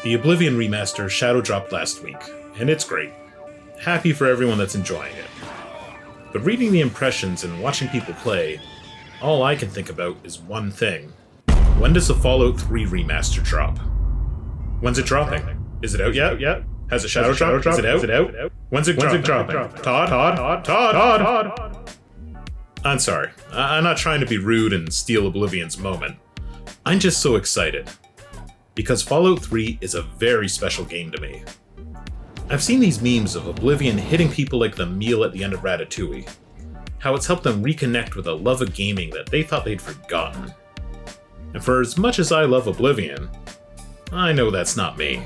The Oblivion Remaster shadow dropped last week, and it's great. Happy for everyone that's enjoying it. But reading the impressions and watching people play, all I can think about is one thing. When does the Fallout 3 Remaster drop? When's it dropping? Is it out yet? Has a shadow dropped? Is it out? When's it dropping? Todd? I'm sorry. I'm not trying to be rude and steal Oblivion's moment. I'm just so excited. Because Fallout 3 is a very special game to me. I've seen these memes of Oblivion hitting people like the meal at the end of Ratatouille. How it's helped them reconnect with a love of gaming that they thought they'd forgotten. And for as much as I love Oblivion, I know that's not me.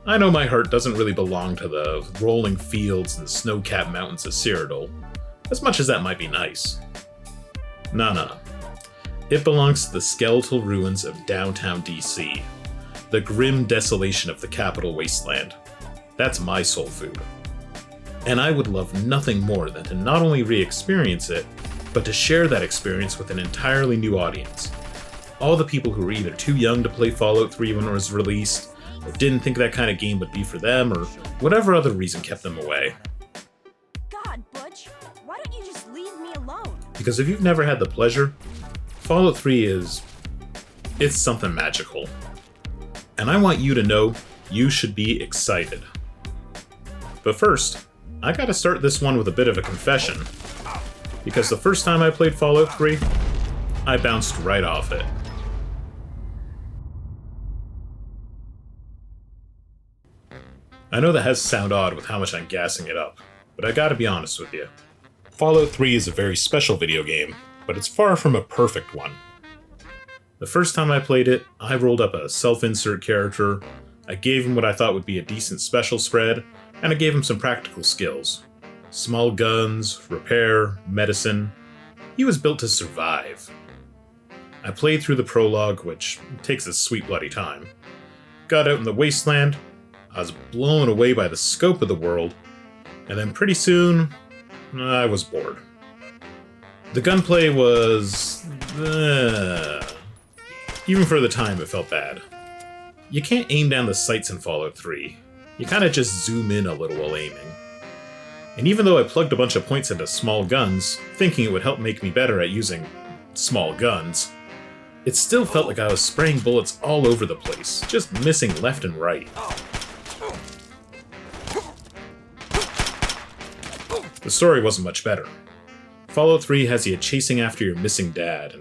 I know my heart doesn't really belong to the rolling fields and snow-capped mountains of Cyrodiil, as much as that might be nice. Nah. It belongs to the skeletal ruins of downtown DC, the grim desolation of the capital Wasteland. That's my soul food. And I would love nothing more than to not only re-experience it, but to share that experience with an entirely new audience. All the people who were either too young to play Fallout 3 when it was released, or didn't think that kind of game would be for them, or whatever other reason kept them away. God, Butch, why don't you just leave me alone? Because if you've never had the pleasure, Fallout 3 it's something magical. And I want you to know you should be excited. But first, I gotta start this one with a bit of a confession. Because the first time I played Fallout 3, I bounced right off it. I know that has to sound odd with how much I'm gassing it up, but I gotta be honest with you. Fallout 3 is a very special video game, but it's far from a perfect one. The first time I played it, I rolled up a self-insert character, I gave him what I thought would be a decent special spread, and I gave him some practical skills. Small guns, repair, medicine. He was built to survive. I played through the prologue, which takes a sweet bloody time. Got out in the Wasteland, I was blown away by the scope of the world, and then pretty soon, I was bored. The gunplay was... even for the time, it felt bad. You can't aim down the sights in Fallout 3. You kinda just zoom in a little while aiming. And even though I plugged a bunch of points into small guns, thinking it would help make me better at using small guns, it still felt like I was spraying bullets all over the place, just missing left and right. The story wasn't much better. Fallout 3 has you chasing after your missing dad,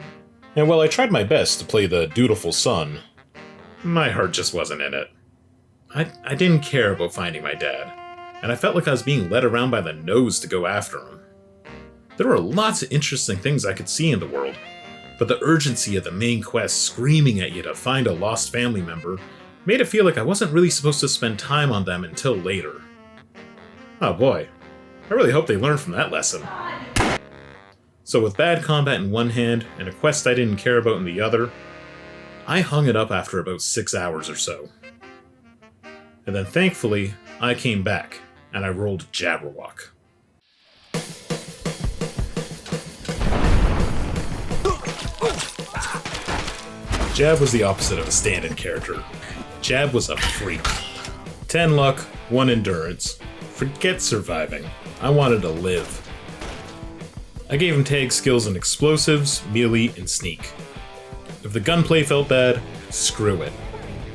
and while I tried my best to play the dutiful son, my heart just wasn't in it. I didn't care about finding my dad, and I felt like I was being led around by the nose to go after him. There were lots of interesting things I could see in the world, but the urgency of the main quest screaming at you to find a lost family member made it feel like I wasn't really supposed to spend time on them until later. Oh boy, I really hope they learned from that lesson. So with bad combat in one hand and a quest I didn't care about in the other, I hung it up after about 6 hours or so. And then thankfully, I came back, and I rolled Jabberwock. Jab was the opposite of a stand-in character. Jab was a freak. 10 luck, 1 endurance. Forget surviving. I wanted to live. I gave him tag skills in explosives, melee, and sneak. If the gunplay felt bad, screw it.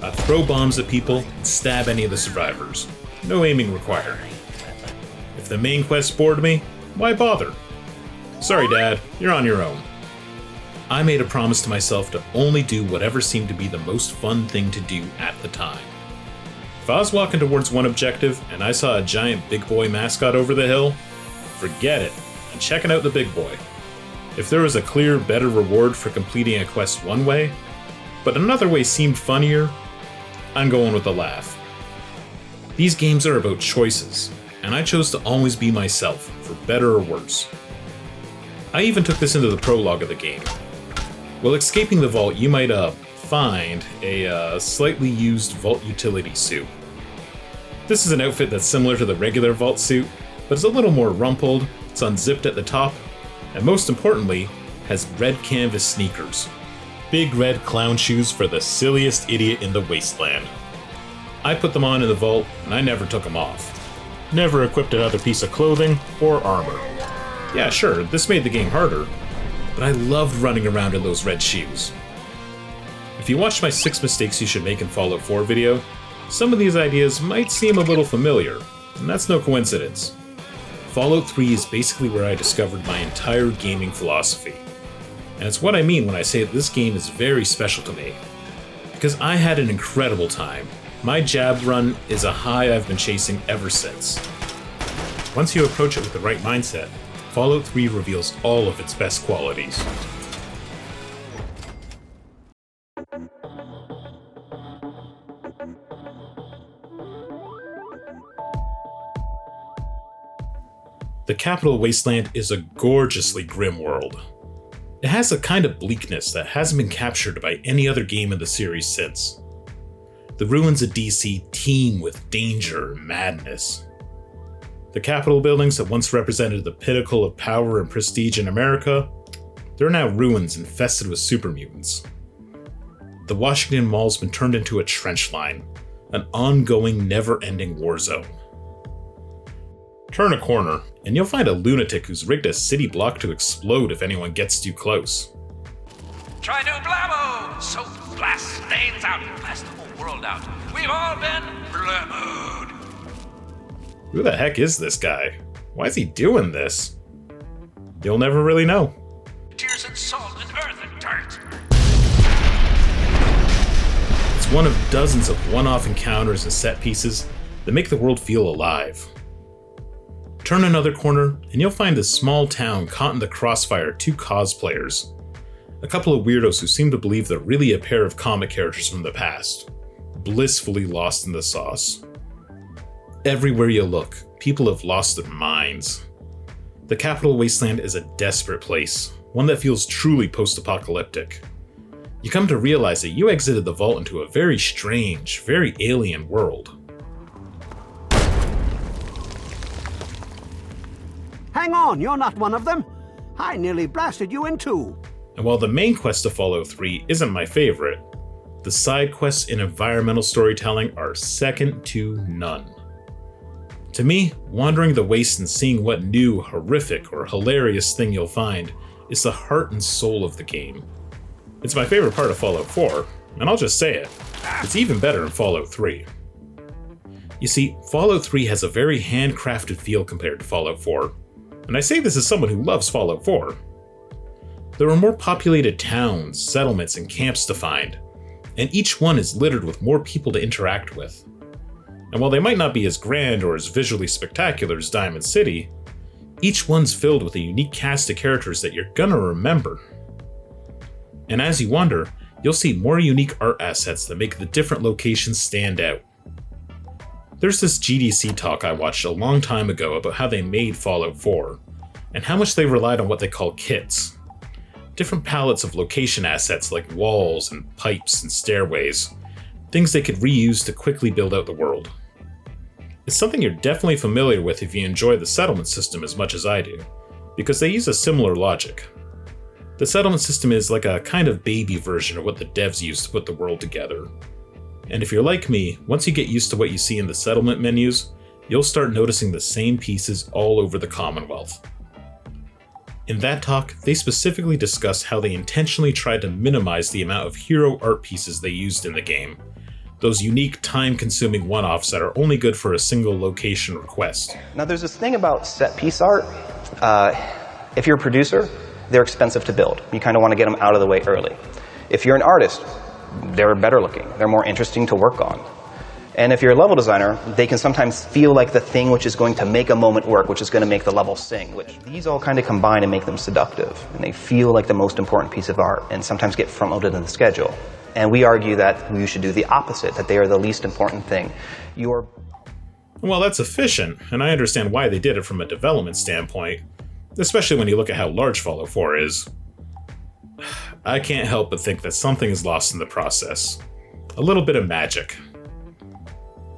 I'd throw bombs at people and stab any of the survivors. No aiming required. If the main quest bored me, why bother? Sorry, Dad, you're on your own. I made a promise to myself to only do whatever seemed to be the most fun thing to do at the time. If I was walking towards one objective and I saw a giant big boy mascot over the hill, forget it. I'm checking out the big boy. If there was a clear, better reward for completing a quest one way, but another way seemed funnier, I'm going with the laugh. These games are about choices, and I chose to always be myself, for better or worse. I even took this into the prologue of the game. While escaping the vault, you might find a slightly used vault utility suit. This is an outfit that's similar to the regular vault suit, but it's a little more rumpled, it's unzipped at the top, and most importantly, has red canvas sneakers. Big red clown shoes for the silliest idiot in the Wasteland. I put them on in the vault, and I never took them off. Never equipped another piece of clothing or armor. Yeah, sure, this made the game harder, but I loved running around in those red shoes. If you watched my 6 mistakes you should make in Fallout 4 video, some of these ideas might seem a little familiar, and that's no coincidence. Fallout 3 is basically where I discovered my entire gaming philosophy. And it's what I mean when I say that this game is very special to me. Because I had an incredible time. My jab run is a high I've been chasing ever since. Once you approach it with the right mindset, Fallout 3 reveals all of its best qualities. The capital Wasteland is a gorgeously grim world. It has a kind of bleakness that hasn't been captured by any other game in the series since. The ruins of DC teem with danger and madness. The Capitol buildings that once represented the pinnacle of power and prestige in America, they're now ruins infested with super mutants. The Washington Mall's been turned into a trench line, an ongoing, never-ending war zone. Turn a corner, and you'll find a lunatic who's rigged a city block to explode if anyone gets too close. Try new Blamo! So blast stains out, blast the whole world out. We've all been blamoed. Who the heck is this guy? Why is he doing this? You'll never really know. Tears and salt and earth and dirt. It's one of dozens of one-off encounters and set pieces that make the world feel alive. Turn another corner, and you'll find this small town caught in the crossfire of 2 cosplayers. A couple of weirdos who seem to believe they're really a pair of comic characters from the past, blissfully lost in the sauce. Everywhere you look, people have lost their minds. The capital Wasteland is a desperate place, one that feels truly post-apocalyptic. You come to realize that you exited the vault into a very strange, very alien world. Hang on, you're not one of them. I nearly blasted you in 2. And while the main quest of Fallout 3 isn't my favorite, the side quests in environmental storytelling are second to none. To me, wandering the waste and seeing what new, horrific, or hilarious thing you'll find is the heart and soul of the game. It's my favorite part of Fallout 4, and I'll just say it, it's even better in Fallout 3. You see, Fallout 3 has a very handcrafted feel compared to Fallout 4, and I say this as someone who loves Fallout 4. There are more populated towns, settlements, and camps to find, and each one is littered with more people to interact with. And while they might not be as grand or as visually spectacular as Diamond City, each one's filled with a unique cast of characters that you're gonna remember. And as you wander, you'll see more unique art assets that make the different locations stand out. There's this GDC talk I watched a long time ago about how they made Fallout 4, and how much they relied on what they call kits. Different palettes of location assets like walls and pipes and stairways, things they could reuse to quickly build out the world. It's something you're definitely familiar with if you enjoy the settlement system as much as I do, because they use a similar logic. The settlement system is like a kind of baby version of what the devs used to put the world together. And if you're like me, once you get used to what you see in the settlement menus, you'll start noticing the same pieces all over the Commonwealth. In that talk, they specifically discussed how they intentionally tried to minimize the amount of hero art pieces they used in the game. Those unique, time-consuming one-offs that are only good for a single location or quest. Now there's this thing about set-piece art. If you're a producer, they're expensive to build. You kind of want to get them out of the way early. If you're an artist, they're better looking. They're more interesting to work on. And if you're a level designer, they can sometimes feel like the thing which is going to make a moment work, which is going to make the level sing, which these all kind of combine and make them seductive. And they feel like the most important piece of art and sometimes get front-loaded in the schedule. And we argue that you should do the opposite, that they are the least important thing. Well, that's efficient, and I understand why they did it from a development standpoint, especially when you look at how large Fallout 4 is. I can't help but think that something is lost in the process. A little bit of magic.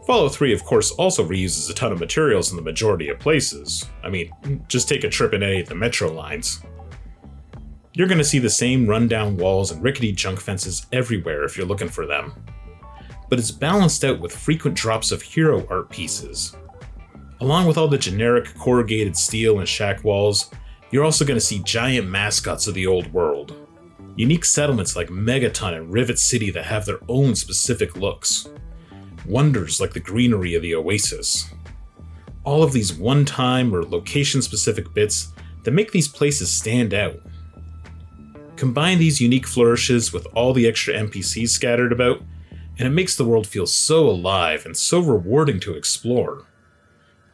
Fallout 3, of course, also reuses a ton of materials in the majority of places. I mean, just take a trip in any of the metro lines. You're gonna see the same rundown walls and rickety junk fences everywhere if you're looking for them. but it's balanced out with frequent drops of hero art pieces. Along with all the generic corrugated steel and shack walls, you're also going to see giant mascots of the old world. Unique settlements like Megaton and Rivet City that have their own specific looks. Wonders like the greenery of the Oasis. All of these one-time or location-specific bits that make these places stand out. Combine these unique flourishes with all the extra NPCs scattered about, and it makes the world feel so alive and so rewarding to explore.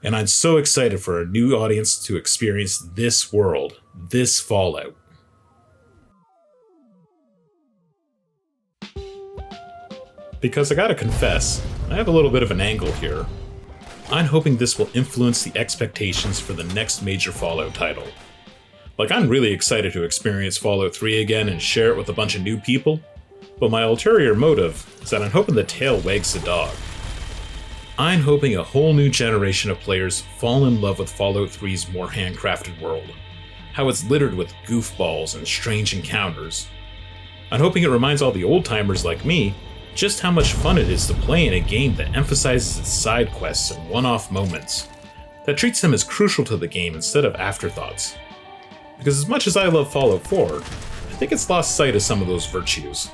And I'm so excited for a new audience to experience this world, this Fallout. Because I gotta confess, I have a little bit of an angle here. I'm hoping this will influence the expectations for the next major Fallout title. Like, I'm really excited to experience Fallout 3 again and share it with a bunch of new people, but my ulterior motive is that I'm hoping the tail wags the dog. I'm hoping a whole new generation of players fall in love with Fallout 3's more handcrafted world, how it's littered with goofballs and strange encounters. I'm hoping it reminds all the old-timers like me just how much fun it is to play in a game that emphasizes its side quests and one-off moments, that treats them as crucial to the game instead of afterthoughts. Because as much as I love Fallout 4, I think it's lost sight of some of those virtues.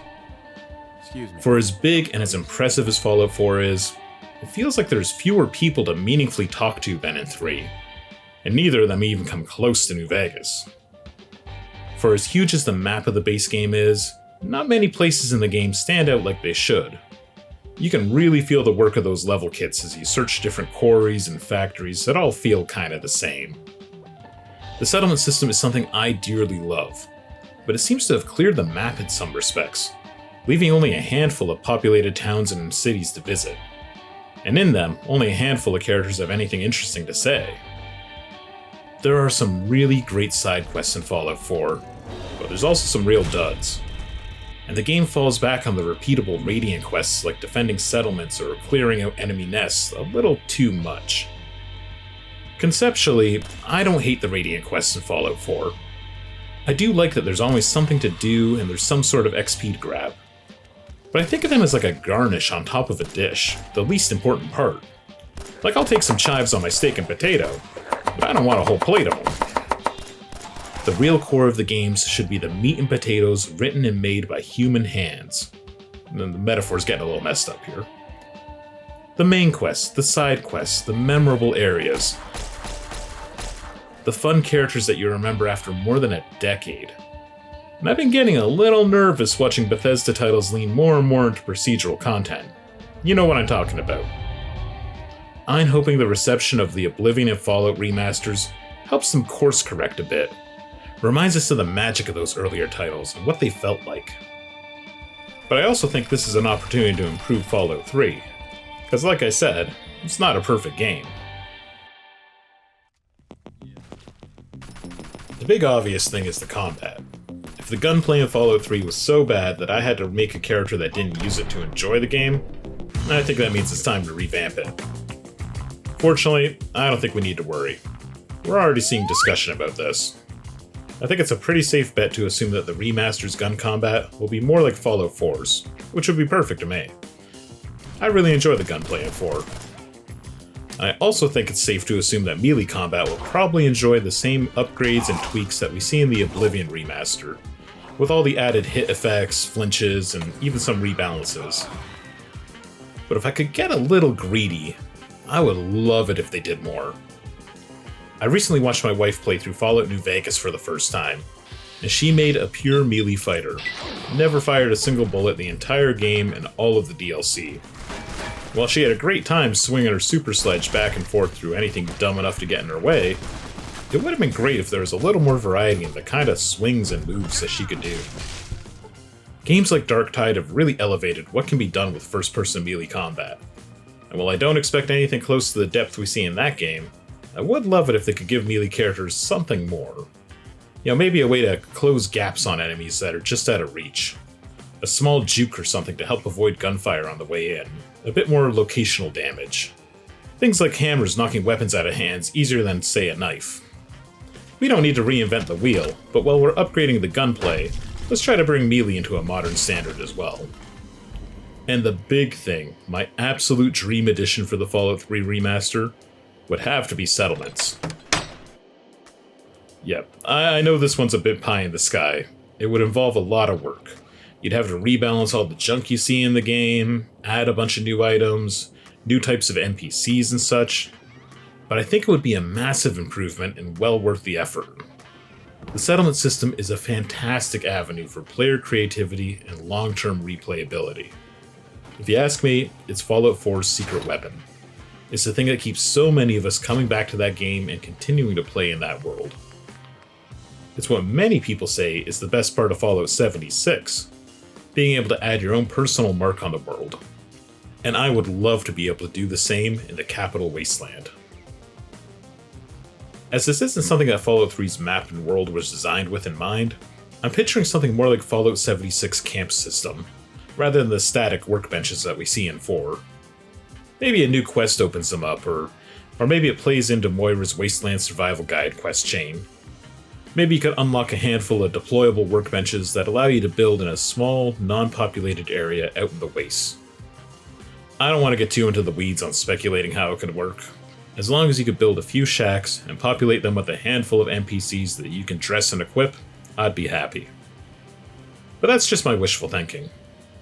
For as big and as impressive as Fallout 4 is, it feels like there's fewer people to meaningfully talk to than in 3, and neither of them even come close to New Vegas. For as huge as the map of the base game is, not many places in the game stand out like they should. You can really feel the work of those level kits as you search different quarries and factories that all feel kinda the same. The settlement system is something I dearly love, but it seems to have cleared the map in some respects, leaving only a handful of populated towns and cities to visit. And in them, only a handful of characters have anything interesting to say. There are some really great side quests in Fallout 4, but there's also some real duds. And the game falls back on the repeatable Radiant quests like defending settlements or clearing out enemy nests a little too much. Conceptually, I don't hate the Radiant quests in Fallout 4. I do like that there's always something to do and there's some sort of XP to grab. But I think of them as like a garnish on top of a dish, the least important part. Like, I'll take some chives on my steak and potato, but I don't want a whole plate of them. The real core of the games should be the meat and potatoes written and made by human hands. And then the metaphor's getting a little messed up here. The main quests, the side quests, the memorable areas. The fun characters that you remember after more than a decade. And I've been getting a little nervous watching Bethesda titles lean more and more into procedural content. You know what I'm talking about. I'm hoping the reception of the Oblivion and Fallout remasters helps them course correct a bit. Reminds us of the magic of those earlier titles and what they felt like. But I also think this is an opportunity to improve Fallout 3. Because like I said, it's not a perfect game. The big obvious thing is the combat. If the gunplay in Fallout 3 was so bad that I had to make a character that didn't use it to enjoy the game, I think that means it's time to revamp it. Fortunately, I don't think we need to worry. We're already seeing discussion about this. I think it's a pretty safe bet to assume that the remaster's gun combat will be more like Fallout 4's, which would be perfect to me. I really enjoy the gunplay in 4. I also think it's safe to assume that melee combat will probably enjoy the same upgrades and tweaks that we see in the Oblivion Remaster, with all the added hit effects, flinches, and even some rebalances. But if I could get a little greedy, I would love it if they did more. I recently watched my wife play through Fallout New Vegas for the first time, and she made a pure melee fighter, never fired a single bullet the entire game and all of the DLC. While she had a great time swinging her super sledge back and forth through anything dumb enough to get in her way, it would have been great if there was a little more variety in the kind of swings and moves that she could do. Games like Darktide have really elevated what can be done with first-person melee combat, and while I don't expect anything close to the depth we see in that game, I would love it if they could give melee characters something more. You know, maybe a way to close gaps on enemies that are just out of reach. A small juke or something to help avoid gunfire on the way in. A bit more locational damage. Things like hammers knocking weapons out of hands easier than, say, a knife. We don't need to reinvent the wheel, but while we're upgrading the gunplay, let's try to bring melee into a modern standard as well. And the big thing, my absolute dream edition for the Fallout 3 remaster, would have to be settlements. Yep, I know this one's a bit pie in the sky. It would involve a lot of work. You'd have to rebalance all the junk you see in the game, add a bunch of new items, new types of NPCs and such, but I think it would be a massive improvement and well worth the effort. The settlement system is a fantastic avenue for player creativity and long-term replayability. If you ask me, it's Fallout 4's secret weapon. It's the thing that keeps so many of us coming back to that game and continuing to play in that world. It's what many people say is the best part of Fallout 76, being able to add your own personal mark on the world. And I would love to be able to do the same in the capital Wasteland. As this isn't something that Fallout 3's map and world was designed with in mind, I'm picturing something more like Fallout 76 camp system, rather than the static workbenches that we see in 4. Maybe a new quest opens them up, or maybe it plays into Moira's Wasteland Survival Guide quest chain. Maybe you could unlock a handful of deployable workbenches that allow you to build in a small, non-populated area out in the wastes. I don't want to get too into the weeds on speculating how it could work. As long as you could build a few shacks and populate them with a handful of NPCs that you can dress and equip, I'd be happy. But that's just my wishful thinking.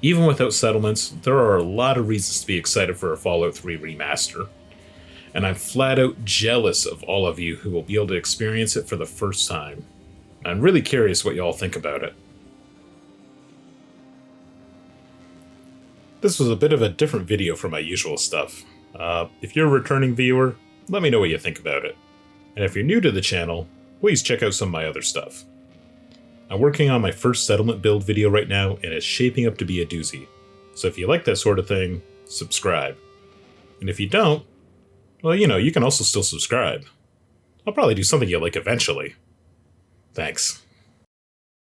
Even without settlements, there are a lot of reasons to be excited for a Fallout 3 remaster. And I'm flat out jealous of all of you who will be able to experience it for the first time. I'm really curious what y'all think about it. This was a bit of a different video from my usual stuff. If you're a returning viewer, let me know what you think about it. And if you're new to the channel, please check out some of my other stuff. I'm working on my first settlement build video right now, and it's shaping up to be a doozy. So if you like that sort of thing, subscribe. And if you don't, well, you can also still subscribe. I'll probably do something you like eventually. Thanks.